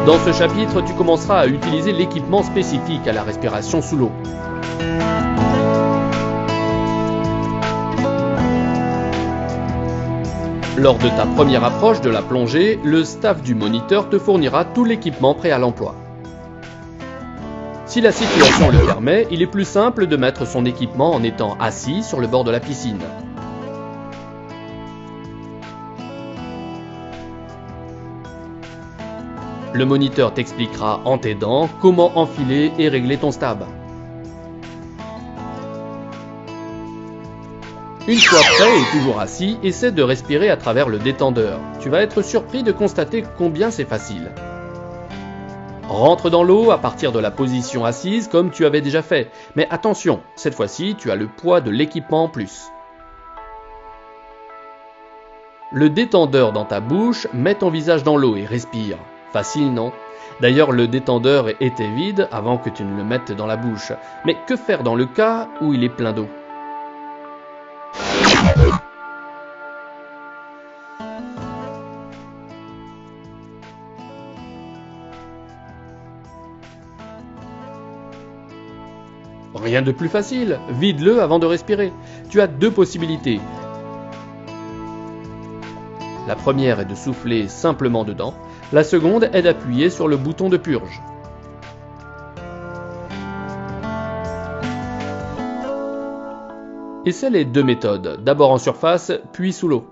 Dans ce chapitre, tu commenceras à utiliser l'équipement spécifique à la respiration sous l'eau. Lors de ta première approche de la plongée, le staff du moniteur te fournira tout l'équipement prêt à l'emploi. Si la situation le permet, il est plus simple de mettre son équipement en étant assis sur le bord de la piscine. Le moniteur t'expliquera en t'aidant comment enfiler et régler ton stab. Une fois prêt et toujours assis, essaie de respirer à travers le détendeur. Tu vas être surpris de constater combien c'est facile. Rentre dans l'eau à partir de la position assise comme tu avais déjà fait. Mais attention, cette fois-ci, tu as le poids de l'équipement en plus. Le détendeur dans ta bouche, mets ton visage dans l'eau et respire. Facile, non? D'ailleurs, le détendeur était vide avant que tu ne le mettes dans la bouche. Mais que faire dans le cas où il est plein d'eau? Rien de plus facile, vide-le avant de respirer. Tu as deux possibilités. La première est de souffler simplement dedans, la seconde est d'appuyer sur le bouton de purge. Essaie les deux méthodes, d'abord en surface, puis sous l'eau.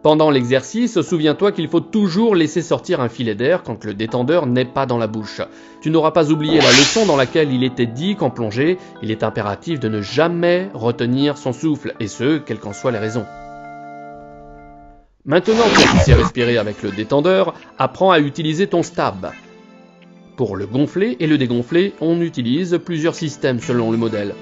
Pendant l'exercice, souviens-toi qu'il faut toujours laisser sortir un filet d'air quand le détendeur n'est pas dans la bouche. Tu n'auras pas oublié la leçon dans laquelle il était dit qu'en plongée, il est impératif de ne jamais retenir son souffle, et ce, quelles qu'en soient les raisons. Maintenant que tu sais respirer avec le détendeur, apprends à utiliser ton stab. Pour le gonfler et le dégonfler, on utilise plusieurs systèmes selon le modèle.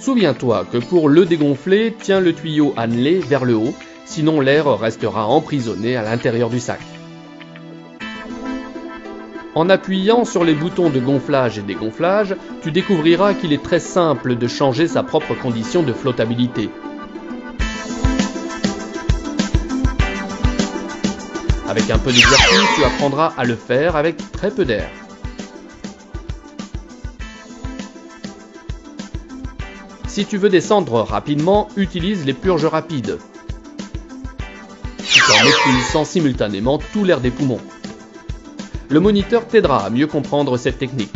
Souviens-toi que pour le dégonfler, tiens le tuyau annelé vers le haut, sinon l'air restera emprisonné à l'intérieur du sac. En appuyant sur les boutons de gonflage et dégonflage, tu découvriras qu'il est très simple de changer sa propre condition de flottabilité. Avec un peu d'exercice, tu apprendras à le faire avec très peu d'air. Si tu veux descendre rapidement, utilise les purges rapides. Tu en expulsant simultanément tout l'air des poumons. Le moniteur t'aidera à mieux comprendre cette technique.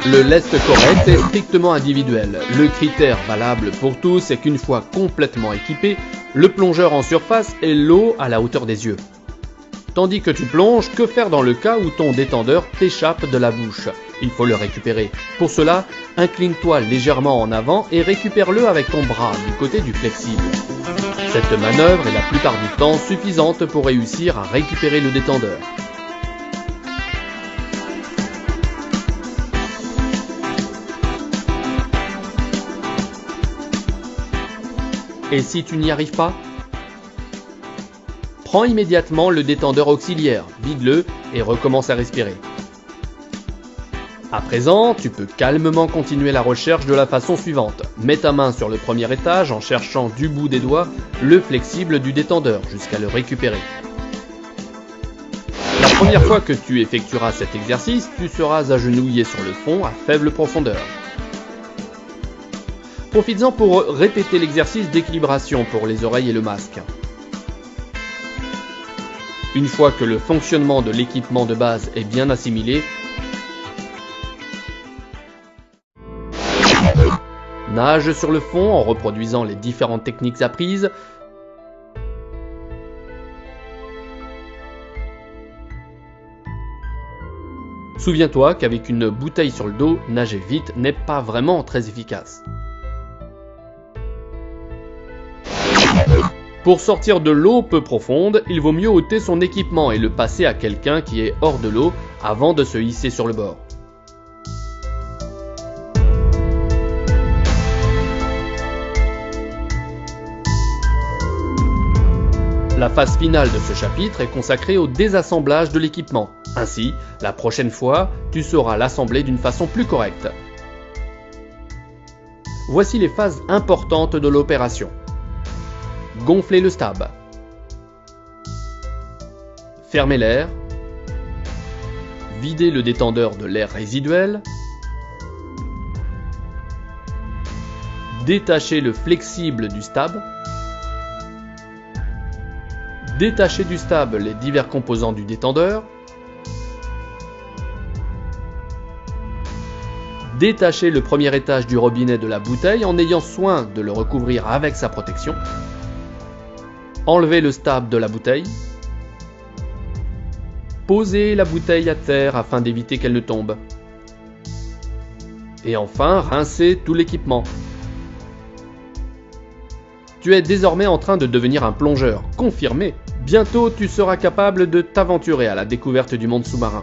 Le lest correct est strictement individuel. Le critère valable pour tous est qu'une fois complètement équipé, le plongeur en surface ait l'eau à la hauteur des yeux. Tandis que tu plonges, que faire dans le cas où ton détendeur t'échappe de la bouche? Il faut le récupérer. Pour cela, incline-toi légèrement en avant et récupère-le avec ton bras du côté du flexible. Cette manœuvre est la plupart du temps suffisante pour réussir à récupérer le détendeur. Et si tu n'y arrives pas? Prends immédiatement le détendeur auxiliaire, vide-le et recommence à respirer. À présent, tu peux calmement continuer la recherche de la façon suivante. Mets ta main sur le premier étage en cherchant du bout des doigts le flexible du détendeur jusqu'à le récupérer. La première fois que tu effectueras cet exercice, tu seras agenouillé sur le fond à faible profondeur. Profites-en pour répéter l'exercice d'équilibration pour les oreilles et le masque. Une fois que le fonctionnement de l'équipement de base est bien assimilé, nage sur le fond en reproduisant les différentes techniques apprises. Souviens-toi qu'avec une bouteille sur le dos, nager vite n'est pas vraiment très efficace. Pour sortir de l'eau peu profonde, il vaut mieux ôter son équipement et le passer à quelqu'un qui est hors de l'eau avant de se hisser sur le bord. La phase finale de ce chapitre est consacrée au désassemblage de l'équipement. Ainsi, la prochaine fois, tu sauras l'assembler d'une façon plus correcte. Voici les phases importantes de l'opération. Gonfler le stab. Fermer l'air. Vider le détendeur de l'air résiduel. Détacher le flexible du stab. Détacher du stab les divers composants du détendeur. Détacher le premier étage du robinet de la bouteille en ayant soin de le recouvrir avec sa protection. Enlever le stab de la bouteille. Poser la bouteille à terre afin d'éviter qu'elle ne tombe. Et enfin, rincer tout l'équipement. Tu es désormais en train de devenir un plongeur confirmé. Bientôt, tu seras capable de t'aventurer à la découverte du monde sous-marin.